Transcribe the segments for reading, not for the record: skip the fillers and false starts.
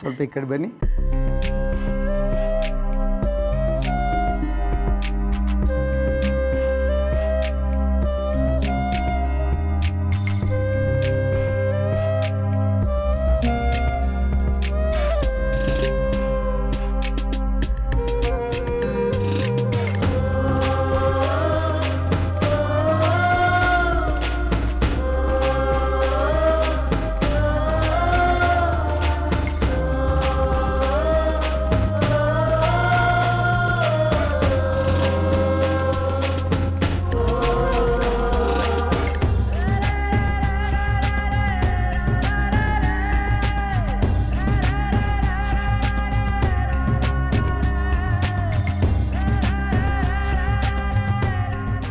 ಸ್ವಲ್ಪ ಈ ಕಡೆ ಬನ್ನಿ.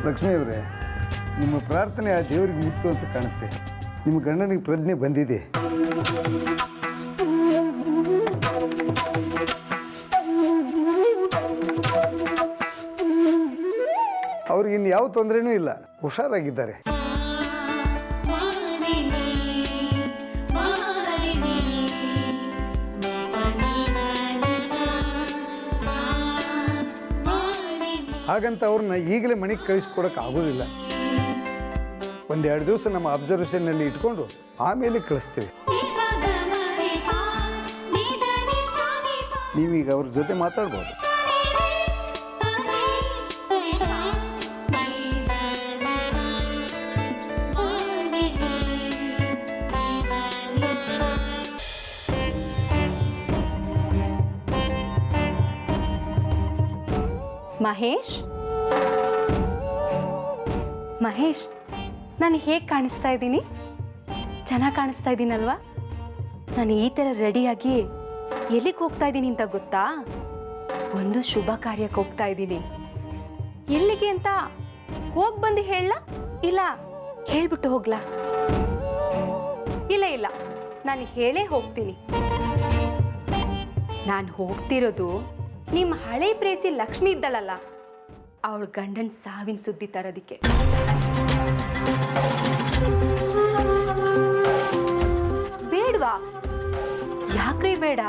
ಲಕ್ಷ್ಮೀ ಅವರೇ, ನಿಮ್ಮ ಪ್ರಾರ್ಥನೆ ಆ ದೇವರಿಗೆ ಮುಟ್ಟು ಅಂತ ಕಾಣುತ್ತೆ. ನಿಮ್ಮ ಗಂಡನಿಗೆ ಪ್ರಜ್ಞೆ ಬಂದಿದೆ. ಅವ್ರಿಗೆ ಇನ್ನು ಯಾವ ತೊಂದರೆನೂ ಇಲ್ಲ, ಹುಷಾರಾಗಿದ್ದಾರೆ. ಹಾಗಂತ ಅವ್ರನ್ನ ಈಗಲೇ ಮನೆಗೆ ಕಳಿಸ್ಕೊಡಕ್ಕೆ ಆಗೋದಿಲ್ಲ. ಒಂದೆರಡು ದಿವಸ ನಮ್ಮ ಅಬ್ಸರ್ವೇಷನ್ನಲ್ಲಿ ಇಟ್ಕೊಂಡು ಆಮೇಲೆ ಕಳಿಸ್ತೀವಿ. ನೀವೀಗ ಅವ್ರ ಜೊತೆ ಮಾತಾಡ್ಬೋದು. ಮಹೇಶ್, ಮಹೇಶ್, ನಾನು ಹೇಗೆ ಕಾಣಿಸ್ತಾ ಇದ್ದೀನಿ? ಚೆನ್ನಾಗಿ ಕಾಣಿಸ್ತಾ ಇದ್ದೀನಲ್ವಾ? ನಾನು ಈ ಥರ ರೆಡಿಯಾಗಿ ಎಲ್ಲಿಗೆ ಹೋಗ್ತಾ ಇದ್ದೀನಿ ಅಂತ ಗೊತ್ತಾ? ಒಂದು ಶುಭ ಕಾರ್ಯಕ್ಕೆ ಹೋಗ್ತಾ ಇದ್ದೀನಿ. ಎಲ್ಲಿಗೆ ಅಂತ ಹೋಗಿ ಬಂದು ಹೇಳ? ಇಲ್ಲ ಹೇಳ್ಬಿಟ್ಟು ಹೋಗ್ಲಾ? ಇಲ್ಲ ಇಲ್ಲ, ನಾನು ಹೇಳೇ ಹೋಗ್ತೀನಿ. ನಾನು ಹೋಗ್ತಿರೋದು ನಿಮ್ಮ ಹಳೆ ಪ್ರೇಸಿ ಲಕ್ಷ್ಮಿ ಇದ್ದಳಲ್ಲ, ಅವಳ ಗಂಡನ ಸಾವಿನ ಸುದ್ದಿ ತರೋದಿಕ್ಕೆ. ಬೇಡವಾ? ಯಾಕ್ರಿ ಬೇಡ?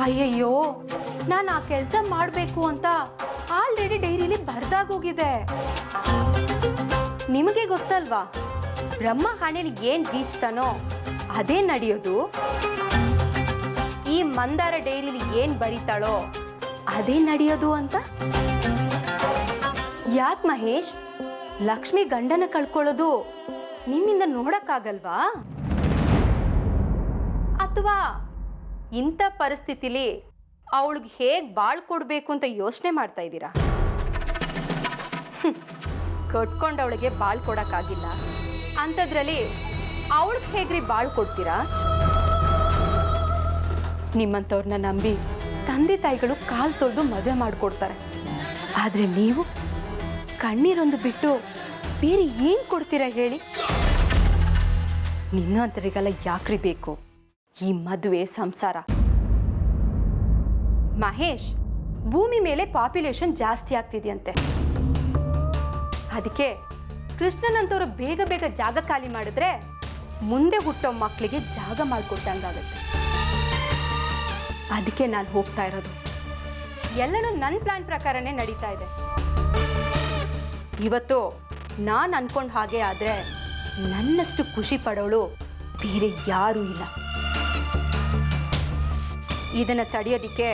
ಅಯ್ಯಯ್ಯೋ, ನಾನು ಆ ಕೆಲಸ ಮಾಡಬೇಕು ಅಂತ ಆಲ್ರೆಡಿ ಡೈರಿಲಿ ಬರ್ದಾಗೋಗಿದೆ. ನಿಮಗೆ ಗೊತ್ತಲ್ವಾ, ಬ್ರಹ್ಮ ಹಣೆಲಿ ಏನ್ ಗೀಚ್ತಾನೋ ಅದೇ ನಡೆಯೋದು. ಈ ಮಂದಾರ ಡೈರಿಲಿ ಏನ್ ಬರೀತಾಳೋ ಅದೇ ನಡೆಯೋದು ಅಂತ. ಯಾಕೆ ಮಹೇಶ್, ಲಕ್ಷ್ಮಿ ಗಂಡನ ಕಳ್ಕೊಳ್ಳೋದು ನಿಮ್ಮಿಂದ ನೋಡಕ್ಕಾಗಲ್ವಾ? ಅಥವಾ ಇಂಥ ಪರಿಸ್ಥಿತಿಲಿ ಅವಳಿಗೆ ಹೇಗೆ ಬಾಳ್ ಕೊಡ್ಬೇಕು ಅಂತ ಯೋಚನೆ ಮಾಡ್ತಾ ಇದ್ದೀರಾ? ಕಟ್ಕೊಂಡವಳಿಗೆ ಬಾಳ್ ಕೊಡಕ್ಕಾಗಿಲ್ಲ ಅಂಥದ್ರಲ್ಲಿ ಅವಳಿಗೆ ಹೇಗ್ರಿ ಬಾಳ್ ಕೊಡ್ತೀರಾ? ನಿಮ್ಮಂಥವ್ರನ್ನ ನಂಬಿ ತಂದೆ ತಾಯಿಗಳು ಕಾಲು ತೊಳೆದು ಮದುವೆ ಮಾಡಿಕೊಡ್ತಾರೆ. ಆದರೆ ನೀವು ಕಣ್ಣೀರೊಂದು ಬಿಟ್ಟು ಬೇರೆ ಏನು ಕೊಡ್ತೀರಾ ಹೇಳಿ? ನಿನ್ನಂತರಿಗೆಲ್ಲ ಯಾಕ್ರಿ ಬೇಕು ಈ ಮದುವೆ ಸಂಸಾರ? ಮಹೇಶ್, ಭೂಮಿ ಮೇಲೆ ಪಾಪ್ಯುಲೇಷನ್ ಜಾಸ್ತಿ ಆಗ್ತಿದೆಯಂತೆ. ಅದಕ್ಕೆ ಕೃಷ್ಣನಂತವರು ಬೇಗ ಬೇಗ ಜಾಗ ಖಾಲಿ ಮಾಡಿದ್ರೆ ಮುಂದೆ ಹುಟ್ಟೋ ಮಕ್ಕಳಿಗೆ ಜಾಗ ಮಾಡಿಕೊಟ್ಟಂಗಾಗತ್ತೆ. ಅದಕ್ಕೆ ನಾನು ಹೋಗ್ತಾ ಇರೋದು. ಎಲ್ಲನೂ ನನ್ನ ಪ್ಲಾನ್ ಪ್ರಕಾರನೇ ನಡೀತಾ ಇದೆ. ಇವತ್ತು ನಾನು ಅನ್ಕೊಂಡ ಹಾಗೆ ಆದರೆ ನನ್ನಷ್ಟು ಖುಷಿ ಪಡೋಳು ಬೇರೆ ಯಾರೂ ಇಲ್ಲ. ಇದನ್ನು ತಡೆಯೋದಿಕ್ಕೆ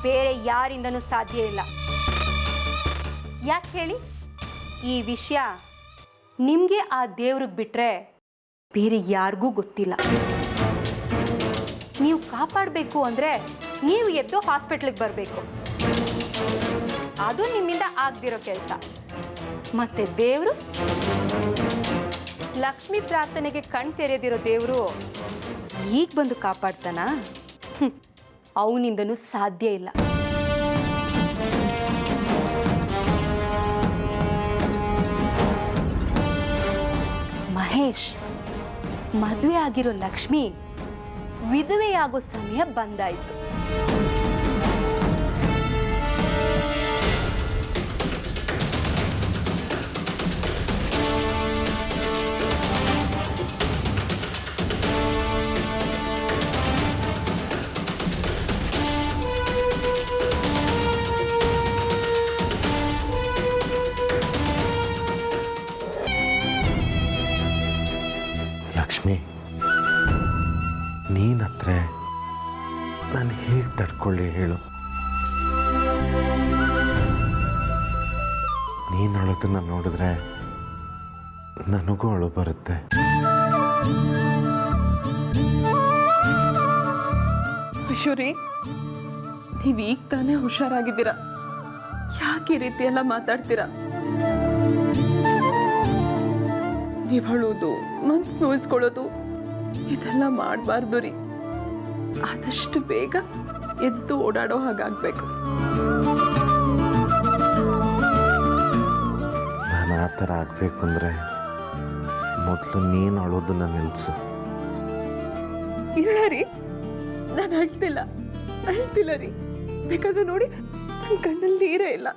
ಬೇರೆ ಯಾರಿಂದನೂ ಸಾಧ್ಯ ಇಲ್ಲ. ಯಾಕೆ ಹೇಳಿ? ಈ ವಿಷಯ ನಿಮಗೆ ಆ ದೇವ್ರಿಗೆ ಬಿಟ್ಟರೆ ಬೇರೆ ಯಾರಿಗೂ ಗೊತ್ತಿಲ್ಲ. ನೀವು ಕಾಪಾಡಬೇಕು ಅಂದರೆ ನೀವು ಎದ್ದು ಹಾಸ್ಪಿಟ್ಲಿಗೆ ಬರಬೇಕು. ಅದು ನಿಮ್ಮಿಂದ ಆಗದಿರೋ ಕೆಲಸ. ಮತ್ತೆ ದೇವರು, ಲಕ್ಷ್ಮಿ ಪ್ರಾರ್ಥನೆಗೆ ಕಣ್ ತೆರೆದಿರೋ ದೇವರು ಈಗ ಬಂದು ಕಾಪಾಡ್ತಾನ? ಅವನಿಂದನೂ ಸಾಧ್ಯ ಇಲ್ಲ. ಮಹೇಶ್, ಮದುವೆ ಆಗಿರೋ ಲಕ್ಷ್ಮಿ ವಿಧವೆಯಾಗೋ ಸಮಯ ಬಂದಾಯಿತು. ಲಕ್ಷ್ಮಿ, ನೀನತ್ರ ನಾನು ಹೇಗೆ ತಡ್ಕೊಳ್ಳಿ ಹೇಳು? ನೀನು ಅಳೋದನ್ನು ನೋಡಿದ್ರೆ ನನಗೂ ಅಳು ಬರುತ್ತೆ. ಅಶ್ವರಿ, ನೀವು ಈಗ ತಾನೇ ಹುಷಾರಾಗಿದ್ದೀರಾ, ಯಾಕೆ ಈ ರೀತಿ ಎಲ್ಲ ಮಾತಾಡ್ತೀರಾ? ನೀವು ಅಳೋದು, ಮನ್ಸು ನೋಯಿಸ್ಕೊಳ್ಳೋದು ಇದೆಲ್ಲ ಮಾಡಬಾರ್ದು ರೀ. ಆದಷ್ಟು ಬೇಗ ಎದ್ದು ಓಡಾಡೋ ಹಾಗಾಗಬೇಕು. ನಾನು ಆ ಥರ ಆಗಬೇಕು ಅಂದರೆ ಮೊದಲು ನೀನು ಅಳೋದನ್ನು ನಿಲ್ಲಿಸು. ಇಲ್ಲ ರೀ, ನಾನು ಅಳ್ತಿಲ್ಲ ರೀ. ಬೇಕಾದ್ರೆ ನೋಡಿ, ನನ್ನ ಕಣ್ಣಲ್ಲಿ ನೀರೇ ಇಲ್ಲ.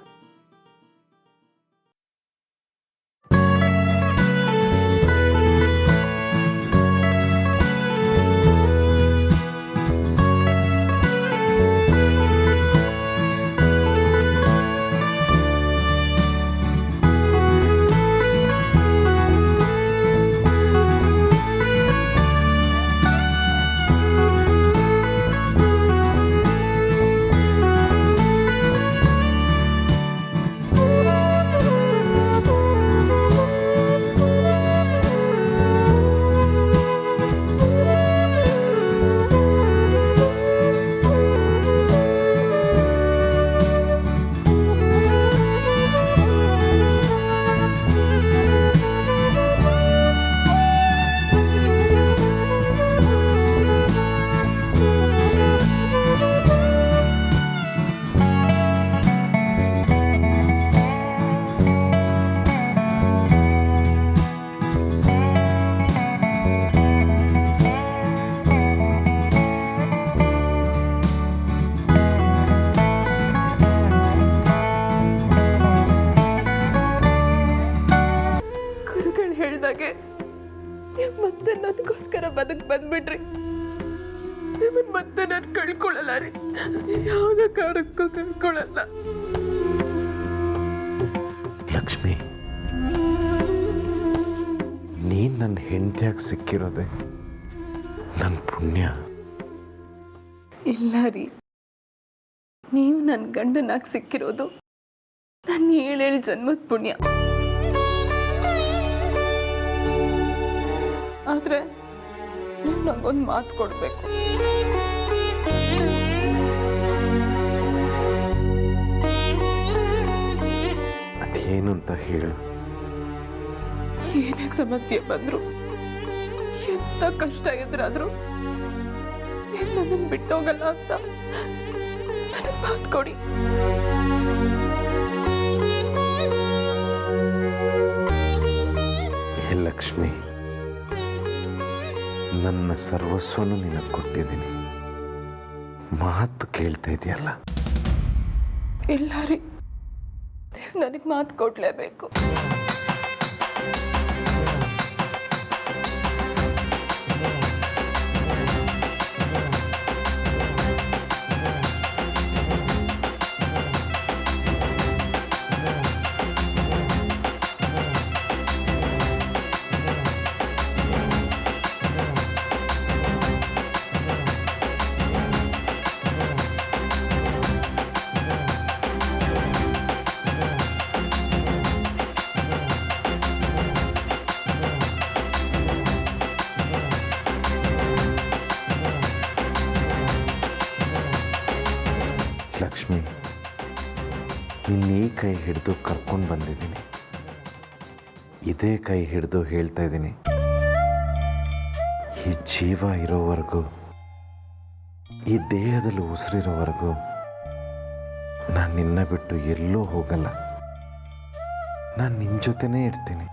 ನೀವು ಮತ್ತೆ ನನಗೋಸ್ಕರ ಬಂದ್ಬಿಟ್ರಿ. ನಿಮ್ಮನ್ನ ಮತ್ತೆ ನಾನು ಕಳ್ಕೊಳ್ಳಲ್ಲ ರೀ, ಯಾವುದೇ ಕಾರಣಕ್ಕೂ ಕಳ್ಕೊಳ್ಳಲ್ಲ. ಲಕ್ಷ್ಮಿ, ನೀನು ನನ್ನ ಹೆಂಡತಿಯಾಗಿ ಸಿಕ್ಕಿರೋದೆ ನನ್ನ ಪುಣ್ಯ. ಇಲ್ಲ ರೀ, ನೀವು ನನ್ನ ಗಂಡನಾಗಿ ಸಿಕ್ಕಿರೋದು ನನ್ನ 7 ಜನ್ಮದ ಪುಣ್ಯ. ಆದ್ರೆ ನೀವು ನಂಗೊಂದು ಮಾತು ಕೊಡ್ಬೇಕು. ಅದೇನು ಅಂತ ಹೇಳು. ಏನೇ ಸಮಸ್ಯೆ ಬಂದ್ರು, ಎಂತ ಕಷ್ಟ ಎದುರಾದ್ರು ನೀವು ನನ್ನನ್ನು ಬಿಟ್ಟೋಗಲ್ಲ ಅಂತ ನನಗೆ ಮಾತು ಕೊಡಿ. ಹೇ ಲಕ್ಷ್ಮಿ, ನನ್ನ ಸರ್ವಸ್ವನು ನಿನಗೆ ಕೊಟ್ಟಿದ್ದೀನಿ, ಮಾತು ಕೇಳ್ತಾ ಇದೆಯಲ್ಲ. ಇಲ್ಲ ರೀ, ನೀವು ನನಗೆ ಮಾತು ಕೊಡ್ಲೇಬೇಕು. ಲಕ್ಷ್ಮಿ, ನಿನ್ನ ಈ ಕೈ ಹಿಡಿದು ಕರ್ಕೊಂಡು ಬಂದಿದ್ದೀನಿ. ಇದೇ ಕೈ ಹಿಡಿದು ಹೇಳ್ತಾ ಇದ್ದೀನಿ, ಈ ಜೀವ ಇರೋವರೆಗೂ, ಈ ದೇಹದಲ್ಲಿ ಉಸಿರಿರೋವರೆಗೂ ನಾನು ನಿನ್ನ ಬಿಟ್ಟು ಎಲ್ಲೂ ಹೋಗಲ್ಲ. ನಾನು ನಿನ್ನ ಜೊತೆನೇ ಇರ್ತೀನಿ.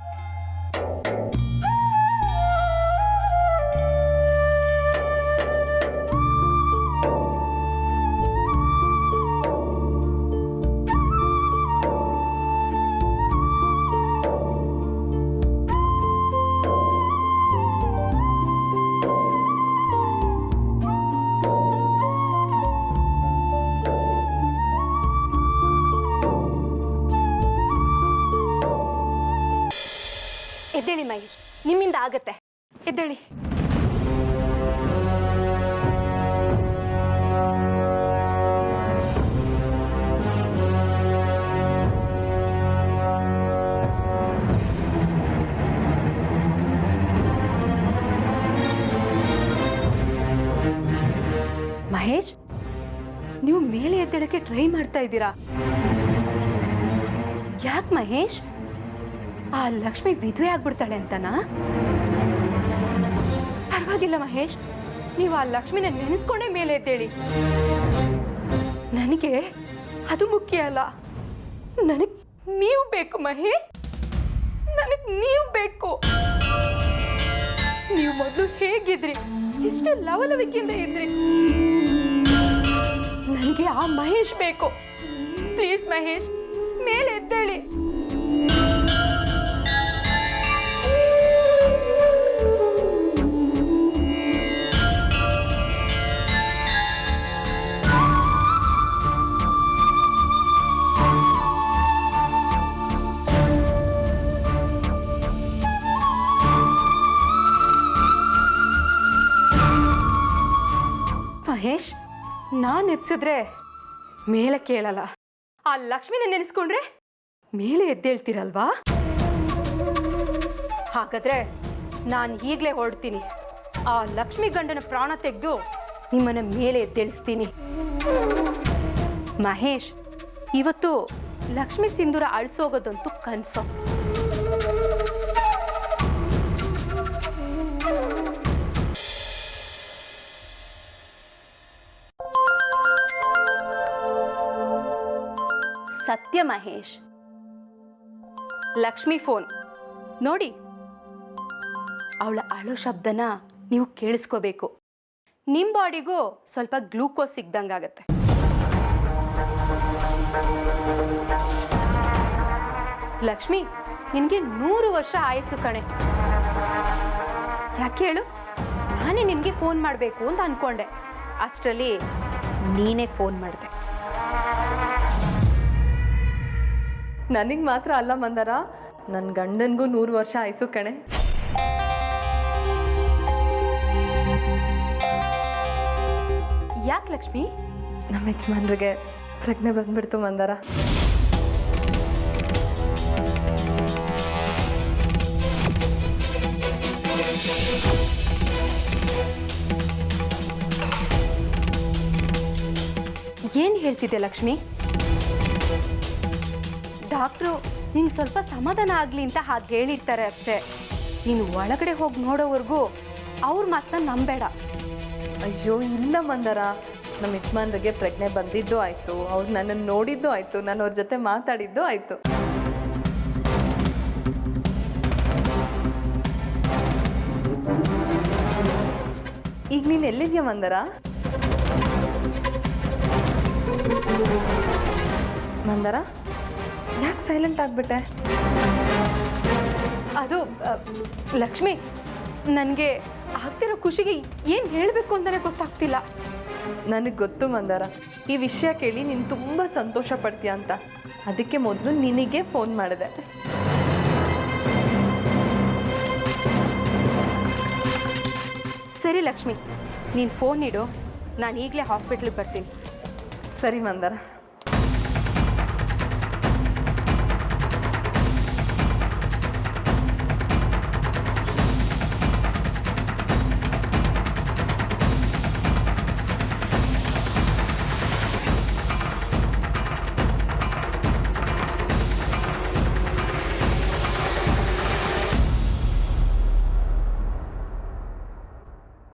ಎದ್ದೇಳಿ ಮಹೇಶ್, ನಿಮ್ಮಿಂದ ಆಗತ್ತೆ. ಎದ್ದೇಳಿ. ಮಹೇಶ್, ನೀವು ಮೇಲೆ ಎದ್ದೇಳಕ್ಕೆ ಟ್ರೈ ಮಾಡ್ತಾ ಇದ್ದೀರಾ? ಯಾಕೆ ಮಹೇಶ್? ಆ ಲಕ್ಷ್ಮಿ ವಿಧವೆ ಆಗ್ಬಿಡ್ತಾಳೆ ಅಂತನಾ? ಪರವಾಗಿಲ್ಲ ಮಹೇಶ್, ನೀವು ಆ ಲಕ್ಷ್ಮಿನ ನೆನೆಸ್ಕೊಂಡೇ ಮೇಲೆ ಎದ್ದೇಳಿ. ನನಗೆ ಅದು ಮುಖ್ಯ ಅಲ್ಲ, ನನಗೆ ನೀವು ಬೇಕು ಮಹೇಶ್, ನನಗೆ ನೀವು ಬೇಕು. ನೀವು ಮೊದಲು ಹೇಗಿದ್ರಿ, ಎಷ್ಟು ಲವಲವಿಕೆಯಿಂದ ಇದ್ರಿ. ನನಗೆ ಆ ಮಹೇಶ್ ಬೇಕು. ಪ್ಲೀಸ್ ಮಹೇಶ್, ಮೇಲೆ ಎದ್ದೇಳಿ. ಮಹೇಶ್, ನಾನು ಎತ್ಸಿದ್ರೆ ಮೇಲೆ ಕೇಳಲ್ಲ, ಆ ಲಕ್ಷ್ಮಿನ ನೆನೆಸ್ಕೊಂಡ್ರೆ ಮೇಲೆ ಎದ್ದೇಳ್ತೀರಲ್ವಾ? ಹಾಗಾದ್ರೆ ನಾನು ಈಗಲೇ ಹೊರಡ್ತೀನಿ. ಆ ಲಕ್ಷ್ಮಿ ಗಂಡನ ಪ್ರಾಣ ತೆಗೆದು ನಿಮ್ಮನ್ನ ಮೇಲೆ ಎದ್ದೇಳಿಸ್ತೀನಿ. ಮಹೇಶ್, ಇವತ್ತು ಲಕ್ಷ್ಮಿ ಸಿಂಧೂರ ಅಳಿಸೋಗೋದಂತೂ ಕನ್ಫರ್ಮ್. ಸತ್ಯ ಮಹೇಶ್, ಲಕ್ಷ್ಮಿ ಫೋನ್ ನೋಡಿ. ಅವಳ ಅಳೋ ಶಬ್ದನ ನೀವು ಕೇಳಿಸ್ಕೋಬೇಕು. ನಿಮ್ಮ ಬಾಡಿಗೂ ಸ್ವಲ್ಪ ಗ್ಲೂಕೋಸ್ ಸಿಗ್ದಂಗಾಗತ್ತೆ. ಲಕ್ಷ್ಮಿ, ನಿನಗೆ 100 ವರ್ಷ ಆಯಸ್ಸು ಕಣೆ. ಯಾಕೆ ಹೇಳು? ನಾನೇ ನಿನಗೆ ಫೋನ್ ಮಾಡಬೇಕು ಅಂತ ಅನ್ಕೊಂಡೆ, ಅಷ್ಟರಲ್ಲಿ ನೀನೇ ಫೋನ್ ಮಾಡಿದೆ. ನನಗೆ ಮಾತ್ರ ಅಲ್ಲ ಮಂದಾರ, ನನ್ನ ಗಂಡನಿಗೂ 100 ವರ್ಷ ಆಯ್ಸು ಕಣೆ. ಯಾಕೆ ಲಕ್ಷ್ಮಿ? ನಮ್ಮ ಯಜಮಾನ್ರಿಗೆ ಪ್ರಜ್ಞೆ ಬಂದ್ಬಿಡ್ತು ಮಂದಾರ. ಏನು ಹೇಳ್ತಿದ್ದೆ ಲಕ್ಷ್ಮಿ? ಡಾಕ್ಟ್ರು ನಿಂಗೆ ಸ್ವಲ್ಪ ಸಮಾಧಾನ ಆಗಲಿ ಅಂತ ಹಾಗೆ ಹೇಳಿರ್ತಾರೆ ಅಷ್ಟೇ. ನೀನು ಒಳಗಡೆ ಹೋಗಿ ನೋಡೋವರೆಗೂ ಅವ್ರ ಮಾತನ್ನ ನಂಬೇಡ. ಅಯ್ಯೋ ಇಲ್ಲ ಮಂದಾರ, ನಮ್ಮ ಯಜಮಾನ್ರಿಗೆ ಪ್ರಜ್ಞೆ ಬಂದಿದ್ದು ಆಯಿತು, ಅವ್ರು ನನ್ನನ್ನು ನೋಡಿದ್ದು ಆಯಿತು, ನಾನು ಅವ್ರ ಜೊತೆ ಮಾತಾಡಿದ್ದು ಆಯಿತು. ಈಗ ನೀನು ಎಲ್ಲಿದ್ಯಾ ಮಂದಾರ? ಮಂದಾರ, ಯಾಕೆ ಸೈಲೆಂಟ್ ಆಗಿಬಿಟ್ಟೆ? ಅದು ಲಕ್ಷ್ಮಿ, ನನಗೆ ಆಗ್ತಿರೋ ಖುಷಿಗೆ ಏನು ಹೇಳಬೇಕು ಅಂತಲೇ ಗೊತ್ತಾಗ್ತಿಲ್ಲ. ನನಗೆ ಗೊತ್ತು ಮಂದಾರ, ಈ ವಿಷಯ ಕೇಳಿ ನೀನು ತುಂಬ ಸಂತೋಷ ಪಡ್ತೀಯ ಅಂತ. ಅದಕ್ಕೆ ಮೊದಲು ನಿನಗೆ ಫೋನ್ ಮಾಡಿದೆ. ಸರಿ ಲಕ್ಷ್ಮಿ, ನೀನು ಫೋನ್ ಇಡು, ನಾನು ಈಗಲೇ ಹಾಸ್ಪಿಟ್ಲಿಗೆ ಬರ್ತೀನಿ. ಸರಿ ಮಂದಾರ.